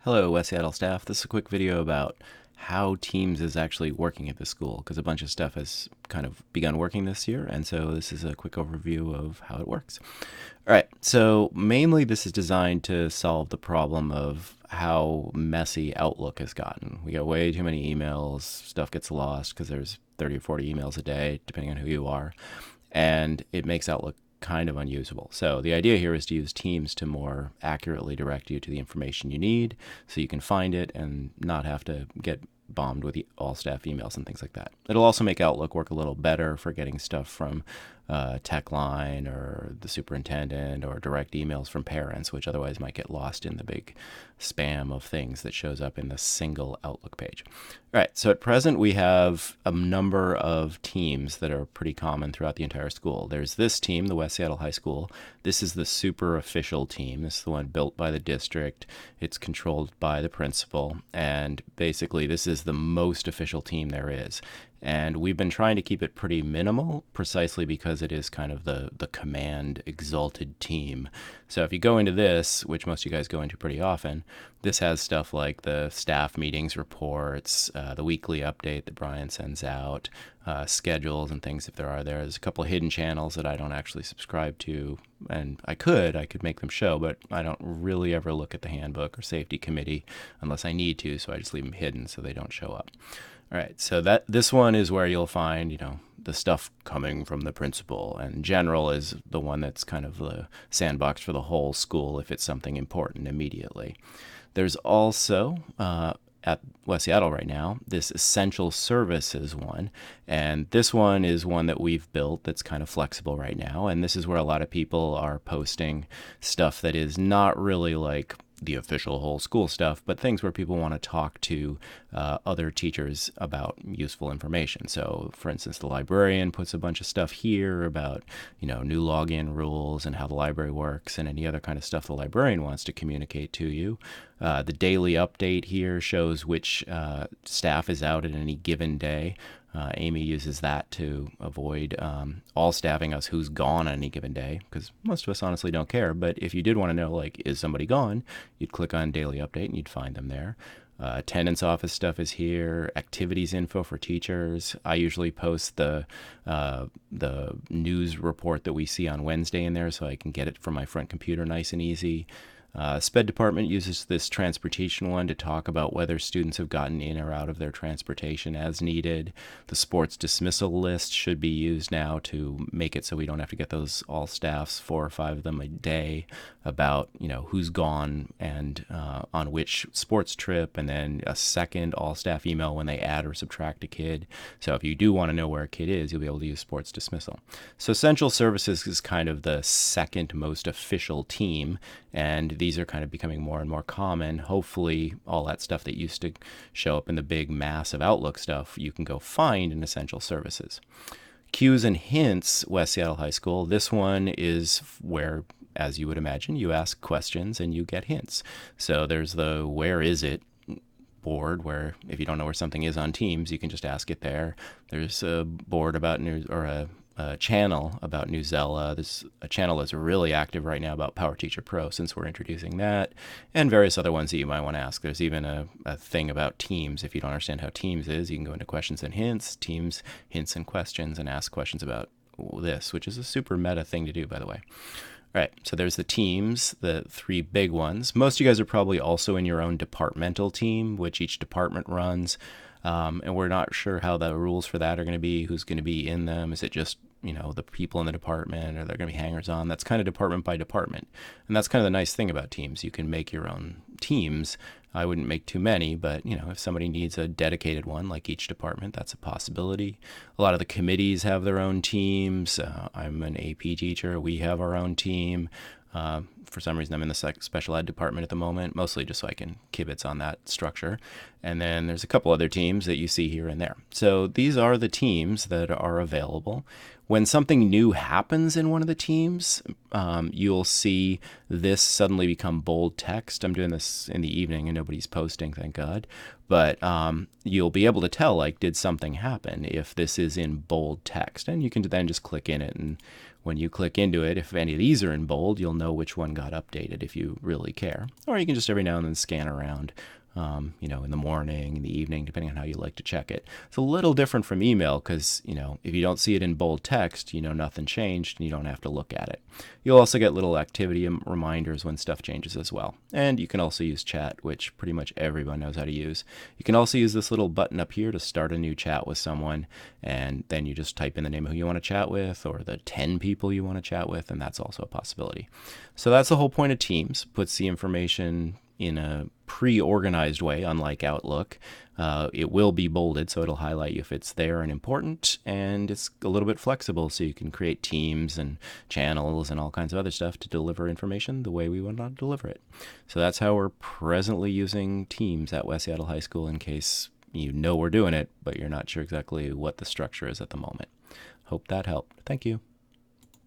Hello, West Seattle staff. This is a quick video about how Teams is actually working at the school, because a bunch of stuff has kind of begun working this year, and so this is a quick overview of how it works. All right, so mainly this is designed to solve the problem of how messy Outlook has gotten. We get way too many emails, stuff gets lost because there's 30 or 40 emails a day, depending on who you are, and it makes Outlook kind of unusable. So the idea here is to use Teams to more accurately direct you to the information you need so you can find it and not have to get bombed with all staff emails and things like that. It'll also make Outlook work a little better for getting stuff from tech line or the superintendent or direct emails from parents, which otherwise might get lost in the big spam of things that shows up in the single Outlook page. All right, so at present we have a number of teams that are pretty common throughout the entire school. There's this team, the West Seattle High School. This is the super official team. This is the one built by the district. It's controlled by the principal, and basically this is the most official team there is. And we've been trying to keep it pretty minimal, precisely because it is kind of the command exalted team. So if you go into this, which most of you guys go into pretty often, this has stuff like the staff meetings reports, the weekly update that Brian sends out, schedules and things if there are there. There's a couple of hidden channels that I don't actually subscribe to, and I could make them show, but I don't really ever look at the handbook or safety committee unless I need to, so I just leave them hidden so they don't show up. All right, so this one is where you'll find, the stuff coming from the principal, and general is the one that's kind of the sandbox for the whole school if it's something important immediately. There's also, at West Seattle right now, this essential services one, and this one is one that we've built that's kind of flexible right now, and this is where a lot of people are posting stuff that is not really like the official whole school stuff, but things where people want to talk to other teachers about useful information. So, for instance, the librarian puts a bunch of stuff here about, new login rules and how the library works and any other kind of stuff the librarian wants to communicate to you. The daily update here shows which staff is out at any given day. Amy uses that to avoid all staffing us who's gone on any given day, because most of us honestly don't care. But if you did want to know, like, is somebody gone, you'd click on daily update and you'd find them there. Attendance office stuff is here. Activities info for teachers. I usually post the news report that we see on Wednesday in there so I can get it from my front computer nice and easy. SPED department uses this transportation one to talk about whether students have gotten in or out of their transportation as needed. The sports dismissal list should be used now to make it so we don't have to get those all staffs, 4 or 5 of them a day, about who's gone and on which sports trip, and then a second all staff email when they add or subtract a kid. So if you do want to know where a kid is, you'll be able to use sports dismissal. So essential services is kind of the second most official team, and these are kind of becoming more and more common. Hopefully all that stuff that used to show up in the big mass of Outlook stuff you can go find in essential services. Cues and hints, West Seattle High School. This one is where, as you would imagine, you ask questions and you get hints. So there's the where is it board, where if you don't know where something is on Teams, you can just ask it there. There's a board about news, or a channel about Newsella. There's a channel that's really active right now about Power Teacher Pro, since we're introducing that, and various other ones that you might want to ask. There's even a thing about Teams. If you don't understand how Teams is, you can go into questions and hints, Teams, hints and questions, and ask questions about this, which is a super meta thing to do, by the way. All right, so there's the teams, the 3 big ones. Most of you guys are probably also in your own departmental team, which each department runs. And we're not sure how the rules for that are going to be, who's going to be in them. Is it just, the people in the department, or they're going to be hangers on? That's kind of department by department. And that's kind of the nice thing about teams. You can make your own teams. I wouldn't make too many, but, if somebody needs a dedicated one, like each department, that's a possibility. A lot of the committees have their own teams. I'm an AP teacher. We have our own team. For some reason, I'm in the special ed department at the moment, mostly just so I can kibitz on that structure. And then there's a couple other teams that you see here and there. So these are the teams that are available. When something new happens in one of the teams, you'll see this suddenly become bold text. I'm doing this in the evening and nobody's posting, thank God. But you'll be able to tell, like, did something happen if this is in bold text? And you can then just click in it and when you click into it, if any of these are in bold, you'll know which one got updated if you really care. Or you can just every now and then scan around, in the morning, in the evening, depending on how you like to check it. It's a little different from email because, if you don't see it in bold text, nothing changed and you don't have to look at it. You'll also get little activity reminders when stuff changes as well. And you can also use chat, which pretty much everyone knows how to use. You can also use this little button up here to start a new chat with someone, and then you just type in the name of who you want to chat with or the 10 people you want to chat with, and that's also a possibility. So that's the whole point of Teams. Puts the information in a pre-organized way, unlike Outlook. It will be bolded, so it'll highlight you if it's there and important, and it's a little bit flexible, so you can create teams and channels and all kinds of other stuff to deliver information the way we want to deliver it. So that's how we're presently using Teams at West Seattle High School, in case we're doing it, but you're not sure exactly what the structure is at the moment. Hope that helped. Thank you.